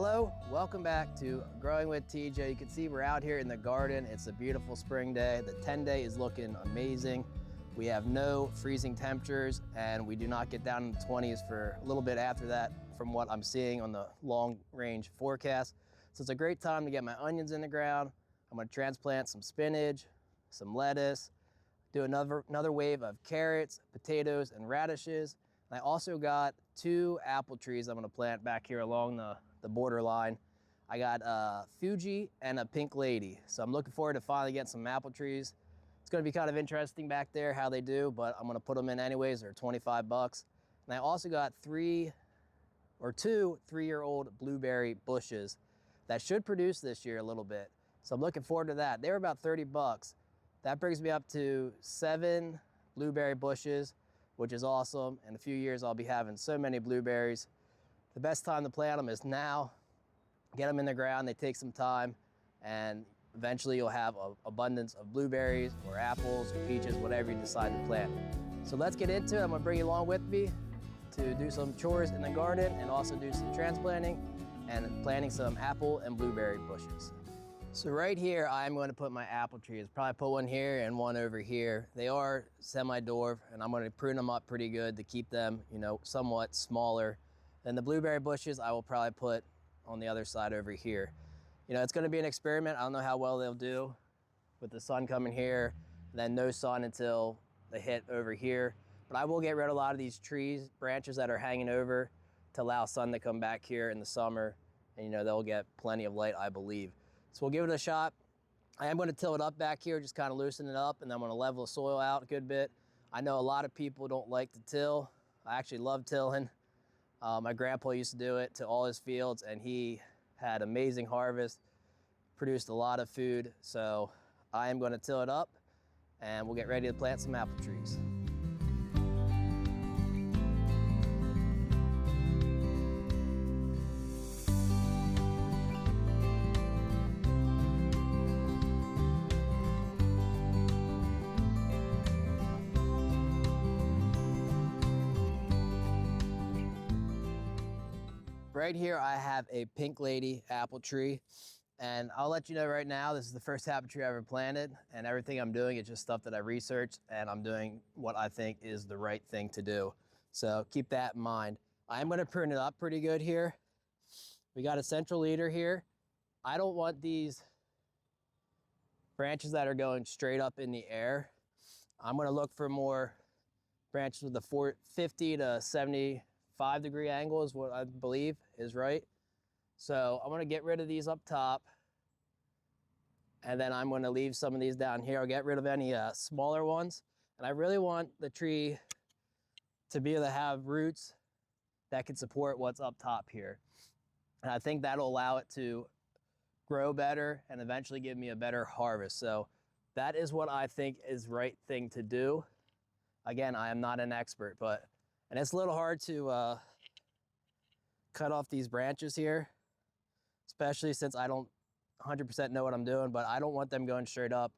Hello, welcome back to Growing with TJ. You can see we're out here in the garden. It's a beautiful spring day. The 10-day is looking amazing. We have no freezing temperatures and we do not get down in the 20s for a little bit after that from what I'm seeing on the long range forecast. So it's a great time to get my onions in the ground. I'm gonna transplant some spinach, some lettuce, do another wave of carrots, potatoes, and radishes. And I also got 2 apple trees I'm gonna plant back here along the border line. I got a Fuji and a pink lady. So I'm looking forward to finally getting some apple trees. It's gonna be kind of interesting back there how they do, but I'm gonna put them in anyways. They're 25 bucks. And I also got 2 3-year-old blueberry bushes that should produce this year a little bit. So I'm looking forward to that. They were about 30 bucks. That brings me up to 7 blueberry bushes, which is awesome. In a few years, I'll be having so many blueberries. The best time to plant them is now. Get them in the ground, they take some time, and eventually you'll have an abundance of blueberries or apples or peaches, whatever you decide to plant. So let's get into it. I'm gonna bring you along with me to do some chores in the garden and also do some transplanting and planting some apple and blueberry bushes. So right here, I'm going to put my apple trees. Probably put one here and one over here. They are semi-dwarf, and I'm going to prune them up pretty good to keep them, somewhat smaller. Then the blueberry bushes, I will probably put on the other side over here. It's going to be an experiment. I don't know how well they'll do with the sun coming here, then no sun until they hit over here. But I will get rid of a lot of these trees, branches that are hanging over to allow sun to come back here in the summer. And they'll get plenty of light, I believe. So we'll give it a shot. I am going to till it up back here, just kind of loosen it up, and then I'm going to level the soil out a good bit. I know a lot of people don't like to till. I actually love tilling. My grandpa used to do it to all his fields, and he had amazing harvest, produced a lot of food. So I am going to till it up, and we'll get ready to plant some apple trees. Right here, I have a pink lady apple tree, and I'll let you know right now, this is the first apple tree I ever planted, and everything I'm doing is just stuff that I researched, and I'm doing what I think is the right thing to do. So keep that in mind. I'm gonna prune it up pretty good here. We got a central leader here. I don't want these branches that are going straight up in the air. I'm gonna look for more branches with the 50 to 75-degree angle is what I believe is right. So I'm gonna get rid of these up top, and then I'm gonna leave some of these down here. I'll get rid of any smaller ones. And I really want the tree to be able to have roots that can support what's up top here. And I think that'll allow it to grow better and eventually give me a better harvest. So that is what I think is the right thing to do. Again, I am not an expert, and it's a little hard to cut off these branches here, especially since I don't 100% know what I'm doing, but I don't want them going straight up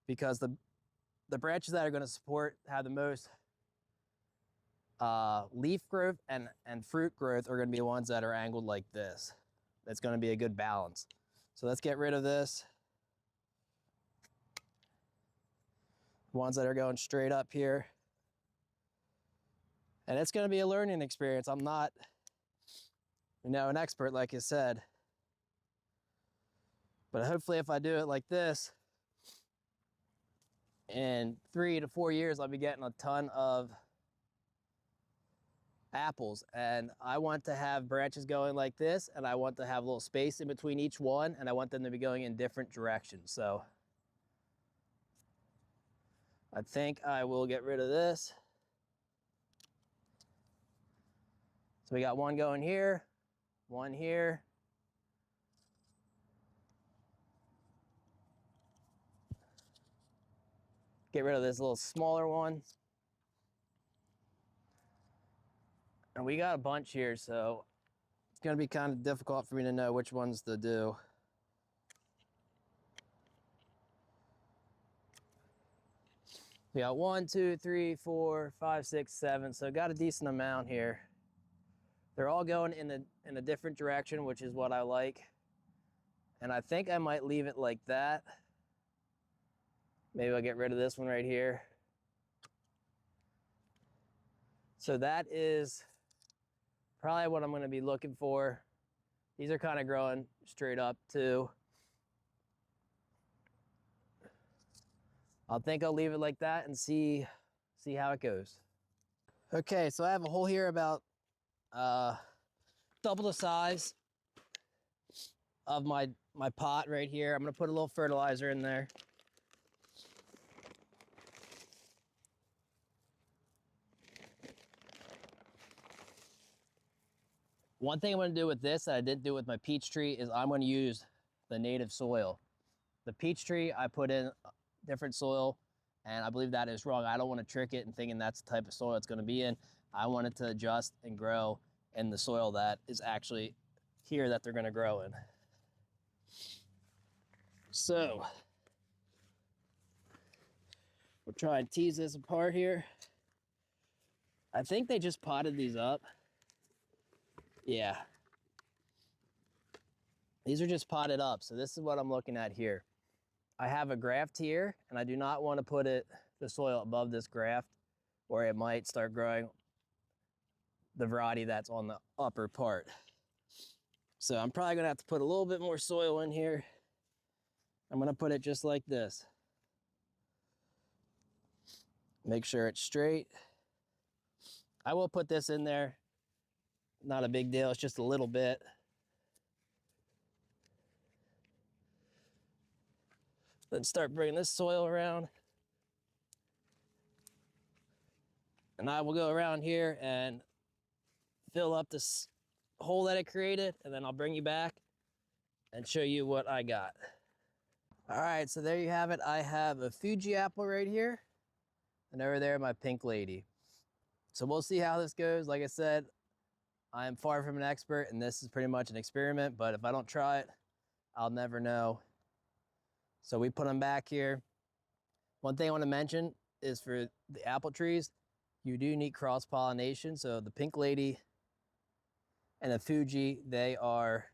because the branches that are going to have the most leaf growth and fruit growth are going to be the ones that are angled like this. That's going to be a good balance. So let's get rid of this. Ones that are going straight up here. And it's going to be a learning experience. I'm not, an expert, like I said. But hopefully if I do it like this, in 3 to 4 years, I'll be getting a ton of apples. And I want to have branches going like this, and I want to have a little space in between each one, and I want them to be going in different directions. So I think I will get rid of this. So we got one going here, one here. Get rid of this little smaller one. And we got a bunch here, so it's gonna be kind of difficult for me to know which ones to do. We got 1, 2, 3, 4, 5, 6, 7, so got a decent amount here. They're all going in a different direction, which is what I like. And I think I might leave it like that. Maybe I'll get rid of this one right here. So that is probably what I'm going to be looking for. These are kind of growing straight up too. I think I'll leave it like that and see how it goes. Okay, so I have a hole here about double the size of my pot right here. I'm gonna put a little fertilizer in there. One thing I'm gonna do with this that I didn't do with my peach tree is I'm gonna use the native soil. The peach tree, I put in different soil, and I believe that is wrong. I don't wanna trick it and thinking that's the type of soil it's gonna be in. I want it to adjust and grow in the soil that is actually here that they're gonna grow in. So, we'll try and tease this apart here. I think they just potted these up. Yeah. These are just potted up, so this is what I'm looking at here. I have a graft here, and I do not want to put the soil above this graft, or it might start growing the variety that's on the upper part. So I'm probably gonna have to put a little bit more soil in here. I'm gonna put it just like this. Make sure it's straight. I will put this in there. Not a big deal, it's just a little bit. Then start bringing this soil around. And I will go around here and fill up this hole that I created, and then I'll bring you back and show you what I got. All right, so there you have it. I have a Fuji apple right here, and over there, my pink lady. So we'll see how this goes. Like I said, I am far from an expert, and this is pretty much an experiment, but if I don't try it, I'll never know. So we put them back here. One thing I want to mention is for the apple trees, you do need cross-pollination. So the pink lady and the Fuji, they are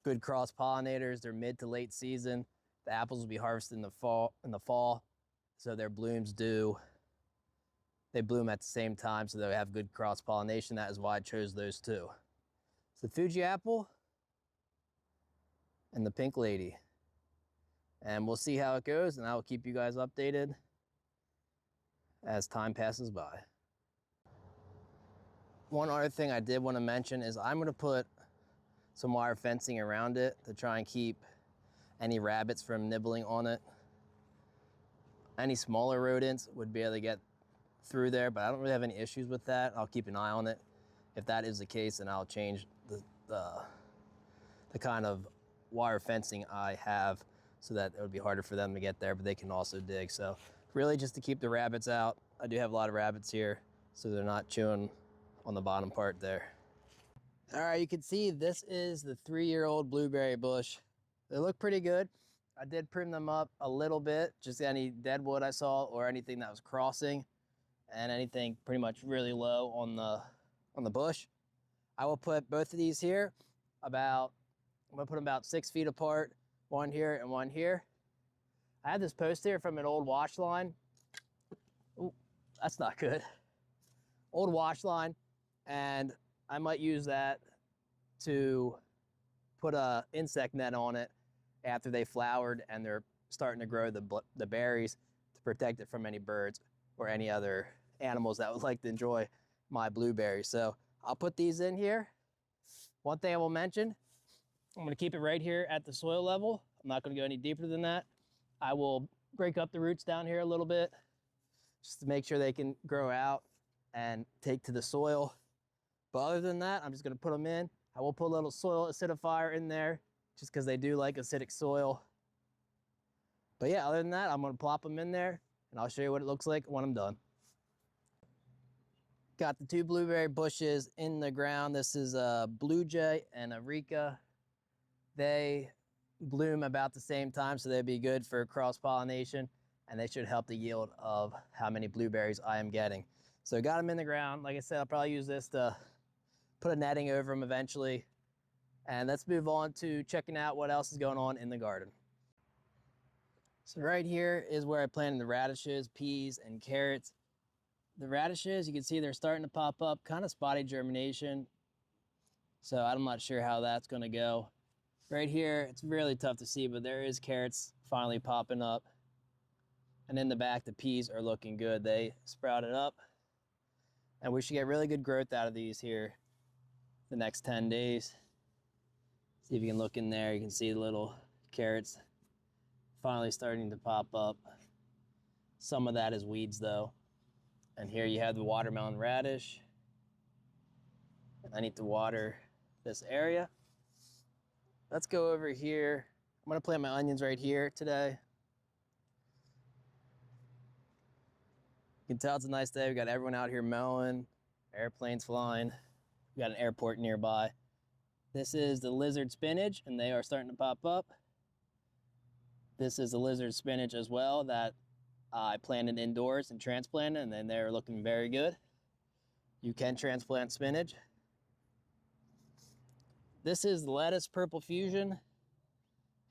good cross-pollinators. They're mid to late season. The apples will be harvested in the fall, so their blooms they bloom at the same time, so they have good cross-pollination. That is why I chose those two. So the Fuji apple and the pink lady. And we'll see how it goes, and I will keep you guys updated as time passes by. One other thing I did want to mention is I'm going to put some wire fencing around it to try and keep any rabbits from nibbling on it. Any smaller rodents would be able to get through there, but I don't really have any issues with that. I'll keep an eye on it. If that is the case, then I'll change the kind of wire fencing I have so that it would be harder for them to get there, but they can also dig. So really just to keep the rabbits out. I do have a lot of rabbits here, so they're not chewing on the bottom part there. All right, you can see this is the 3-year-old blueberry bush. They look pretty good. I did prune them up a little bit, just any dead wood I saw or anything that was crossing and anything pretty much really low on the bush. I will put both of these here I'm gonna put them about 6 feet apart, one here and one here. I had this post here from an old wash line. Ooh, that's not good. Old wash line, and I might use that to put a insect net on it after they flowered and they're starting to grow the berries to protect it from any birds or any other animals that would like to enjoy my blueberries. So I'll put these in here. One thing I will mention, I'm gonna keep it right here at the soil level. I'm not gonna go any deeper than that. I will break up the roots down here a little bit just to make sure they can grow out and take to the soil. But other than that, I'm just gonna put them in. I will put a little soil acidifier in there just because they do like acidic soil. But yeah, other than that, I'm gonna plop them in there and I'll show you what it looks like when I'm done. Got the 2 blueberry bushes in the ground. This is a Blue Jay and a Reka. They bloom about the same time, so they'd be good for cross-pollination, and they should help the yield of how many blueberries I am getting. So got them in the ground. Like I said, I'll probably use this to put a netting over them eventually. And let's move on to checking out what else is going on in the garden. So right here is where I planted the radishes, peas, and carrots. The radishes, you can see they're starting to pop up, kind of spotty germination. So I'm not sure how that's gonna go. Right here, it's really tough to see, but there is carrots finally popping up. And in the back, the peas are looking good. They sprouted up. And we should get really good growth out of these here the next 10 days. See if you can look in there, you can see the little carrots finally starting to pop up. Some of that is weeds though. And here you have the watermelon radish. I need to water this area. Let's go over here. I'm gonna plant my onions right here today. You can tell it's a nice day. We got everyone out here mowing, airplanes flying. We got an airport nearby. This is the lizard spinach, and they are starting to pop up. This is the lizard spinach as well that I planted indoors and transplanted, and then they're looking very good. You can transplant spinach. This is lettuce purple fusion,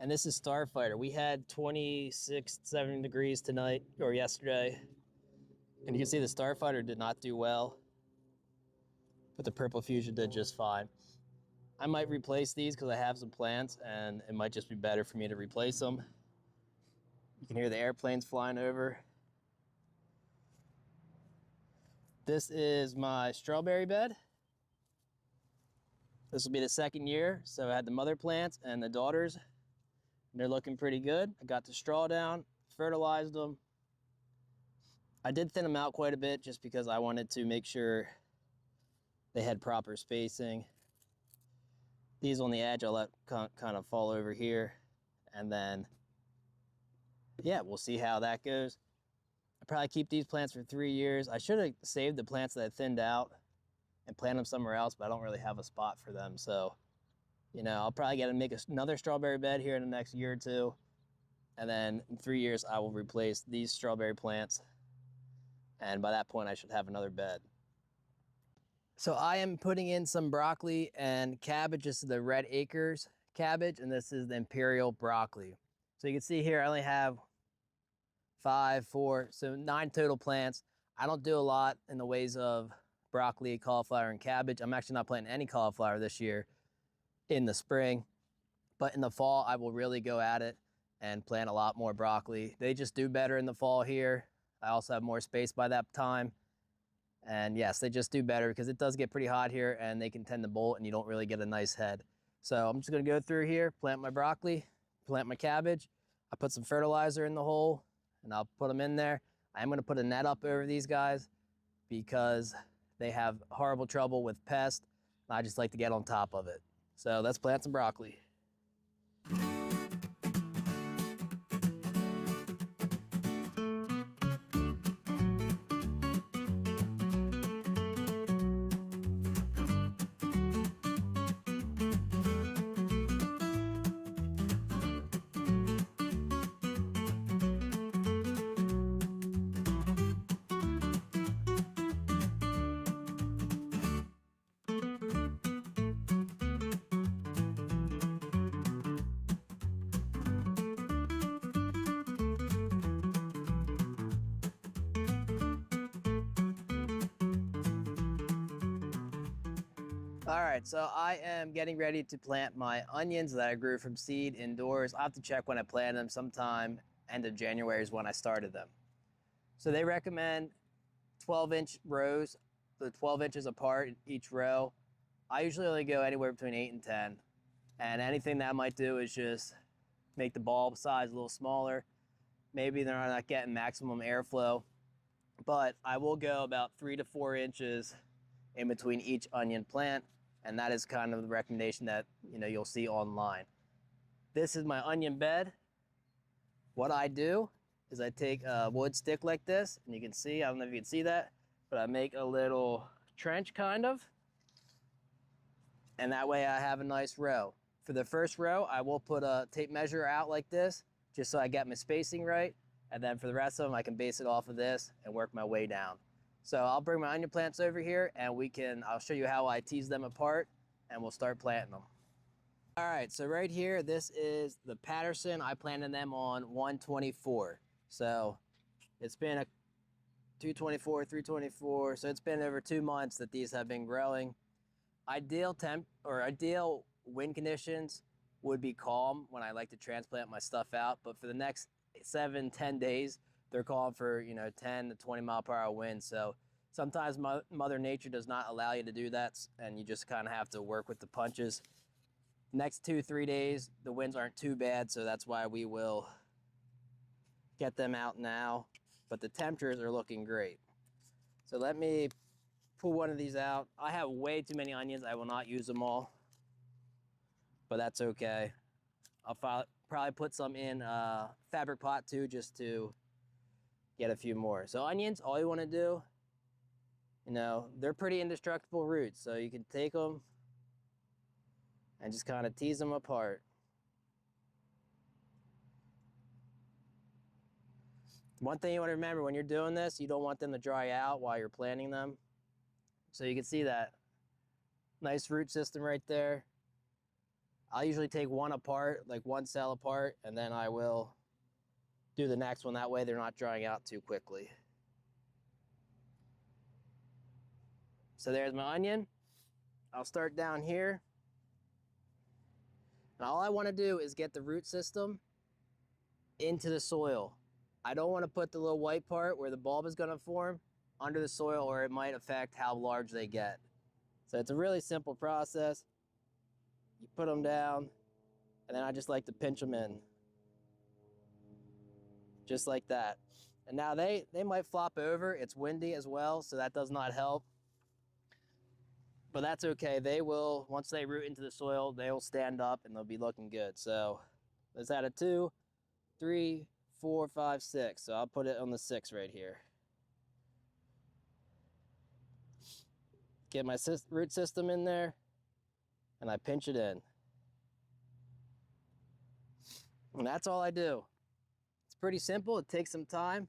and this is starfighter. We had 26, 7 degrees tonight, or yesterday, and you can see the starfighter did not do well, but the purple fusion did just fine. I might replace these because I have some plants, and it might just be better for me to replace them. You can hear the airplanes flying over. This is my strawberry bed. This will be the second year, so I had the mother plants and the daughters, and they're looking pretty good. I got the straw down, fertilized them. I did thin them out quite a bit just because I wanted to make sure they had proper spacing. These on the edge I'll let kind of fall over here, and then yeah, we'll see how that goes. I probably keep these plants for 3 years. I should have saved the plants that I thinned out and plant them somewhere else, but I don't really have a spot for them. So, you know, I'll probably get to make another strawberry bed here in the next year or two. And then in 3 years, I will replace these strawberry plants. And by that point, I should have another bed. So I am putting in some broccoli and cabbage. This is the Red Acres cabbage, and this is the Imperial broccoli. So you can see here, I only have 5, 4, so 9 total plants. I don't do a lot in the ways of broccoli, cauliflower, and cabbage. I'm actually not planting any cauliflower this year in the spring, but in the fall, I will really go at it and plant a lot more broccoli. They just do better in the fall here. I also have more space by that time. And yes, they just do better because it does get pretty hot here and they can tend to bolt and you don't really get a nice head. So I'm just gonna go through here, plant my broccoli, plant my cabbage. I put some fertilizer in the hole and I'll put them in there. I'm gonna put a net up over these guys because they have horrible trouble with pests. And I just like to get on top of it. So let's plant some broccoli. All right, so I am getting ready to plant my onions that I grew from seed indoors. I'll have to check when I planted them. Sometime end of January is when I started them. So they recommend 12-inch rows, so 12 inches apart each row. I usually only go anywhere between 8 and 10. And anything that I might do is just make the bulb size a little smaller. Maybe they're not getting maximum airflow, but I will go about 3 to 4 inches in between each onion plant. And that is kind of the recommendation that you'll see online. This is my onion bed. What I do is I take a wood stick like this, and you can see, I don't know if you can see that, but I make a little trench kind of, and that way I have a nice row. For the first row, I will put a tape measure out like this, just so I get my spacing right, and then for the rest of them, I can base it off of this and work my way down. So I'll bring my onion plants over here and I'll show you how I tease them apart and we'll start planting them. All right, so right here, this is the Patterson. I planted them on 124. So it's been a 224, 324. So it's been over 2 months that these have been growing. Ideal wind conditions would be calm when I like to transplant my stuff out, but for the next 7-10 days, they're calling for 10 to 20 mile per hour winds. So sometimes Mother Nature does not allow you to do that, and you just kind of have to work with the punches. Next 2-3 days, the winds aren't too bad, so that's why we will get them out now. But the temperatures are looking great. So let me pull one of these out. I have way too many onions. I will not use them all, but that's okay. I'll probably put some in a fabric pot too, just to get a few more. So onions, all you want to do, they're pretty indestructible roots, so you can take them and just kind of tease them apart. One thing you want to remember when you're doing this, you don't want them to dry out while you're planting them. So you can see that nice root system right there. I'll usually take one apart, like one cell apart, and then I will do the next one. That way they're not drying out too quickly. So there's my onion. I'll start down here. And all I want to do is get the root system into the soil. I don't want to put the little white part where the bulb is going to form under the soil, or it might affect how large they get. So it's a really simple process. You put them down, and then I just like to pinch them in. Just like that. And now they might flop over. It's windy as well, so that does not help. But that's okay. They will, once they root into the soil, they will stand up and they'll be looking good. So let's add a 2, 3, 4, 5, 6. So I'll put it on the 6 right here. Get my root system in there, and I pinch it in. And that's all I do. It's pretty simple. It takes some time.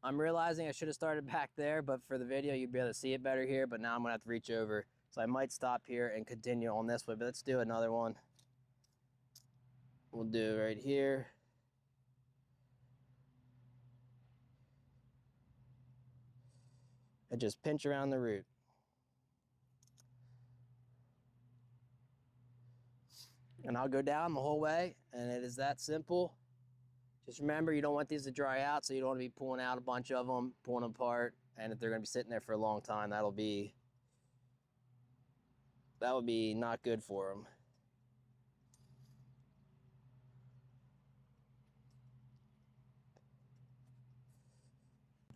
I'm realizing I should have started back there, but for the video, you'd be able to see it better here, but now I'm gonna have to reach over. So I might stop here and continue on this way, but let's do another one. We'll do right here. And just pinch around the root. And I'll go down the whole way, and it is that simple. Just remember, you don't want these to dry out, so you don't want to be pulling out a bunch of them, pulling them apart, and if they're going to be sitting there for a long time, that would be not good for them.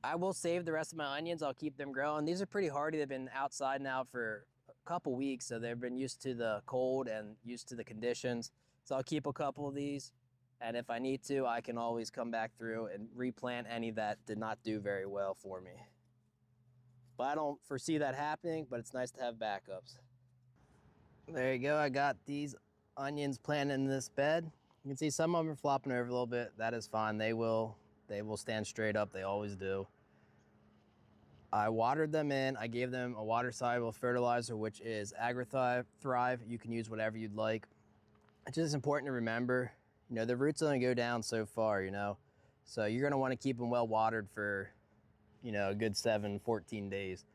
I will save the rest of my onions. I'll keep them growing. These are pretty hardy. They've been outside now for a couple weeks, so they've been used to the cold and used to the conditions. So I'll keep a couple of these, and if I need to, I can always come back through and replant any that did not do very well for me. But I don't foresee that happening, but it's nice to have backups. There you go. I got these onions planted in this bed. You can see some of them are flopping over a little bit. That is fine. They will stand straight up. They always do. I watered them in. I gave them a water-soluble fertilizer, which is AgriThrive. You can use whatever you'd like. It's just important to remember, the roots only go down so far, So you're going to want to keep them well watered for, a good 7-14 days.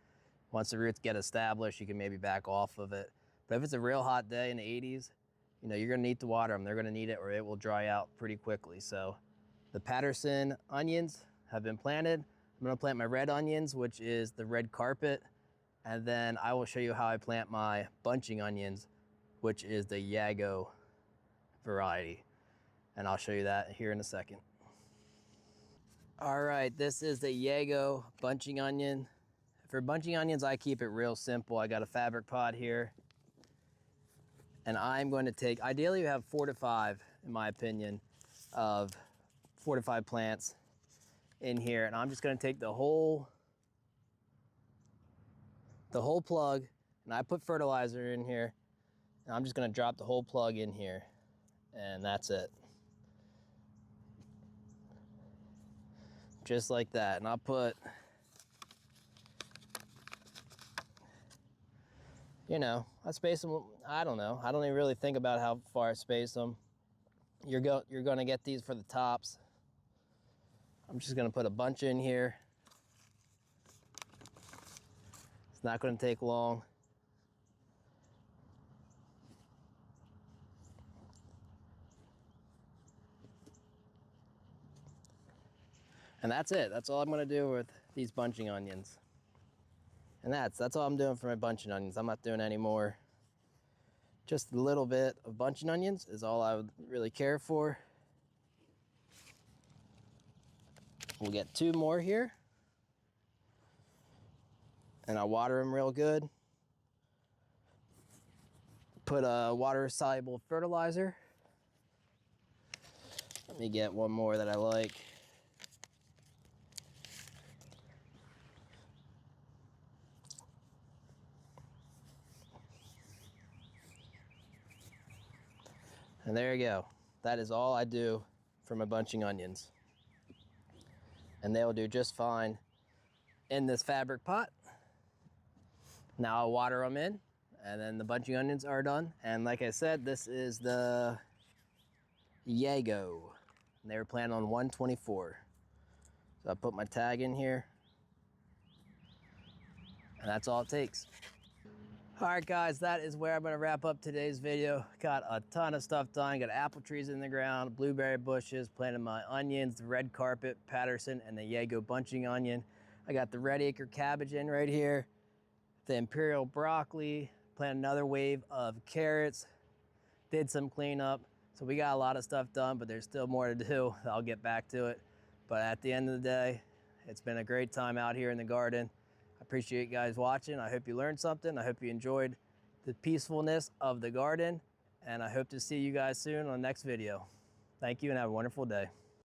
Once the roots get established, you can maybe back off of it. But if it's a real hot day in the 80s, you're going to need to water them. They're going to need it or it will dry out pretty quickly. So the Patterson onions have been planted. I'm going to plant my red onions, which is the red carpet. And then I will show you how I plant my bunching onions, which is the Yago variety. And I'll show you that here in a second. All right, this is the Yago bunching onion. For bunching onions, I keep it real simple. I got a fabric pot here. And I'm going to take, ideally you have 4 to 5, in my opinion, of 4 to 5 plants in here. And I'm just going to take the whole plug, and I put fertilizer in here. And I'm just going to drop the whole plug in here. And that's it. Just like that. And I'll put you know, I space them, I don't know. I don't even really think about how far I space them. You're gonna get these for the tops. I'm just gonna put a bunch in here. It's not gonna take long. And that's it. That's all I'm gonna do with these bunching onions. And that's all I'm doing for my bunching onions. I'm not doing any more. Just a little bit of bunching onions is all I would really care for. We'll get 2 more here. And I'll water them real good. Put a water-soluble fertilizer. Let me get 1 more that I like. And there you go. That is all I do for my bunching onions. And they'll do just fine in this fabric pot. Now I'll water them in, and then the bunching onions are done. And like I said, this is the Yago. And they were planted on 124. So I put my tag in here. And that's all it takes. All right, guys, that is where I'm gonna wrap up today's video. Got a ton of stuff done. Got apple trees in the ground, blueberry bushes, planted my onions, the red carpet, Patterson, and the Yago bunching onion. I got the red acre cabbage in right here, the Imperial broccoli, planted another wave of carrots, did some cleanup. So we got a lot of stuff done, but there's still more to do. I'll get back to it. But at the end of the day, it's been a great time out here in the garden. I appreciate you guys watching. I hope you learned something. I hope you enjoyed the peacefulness of the garden, and I hope to see you guys soon on the next video. Thank you and have a wonderful day.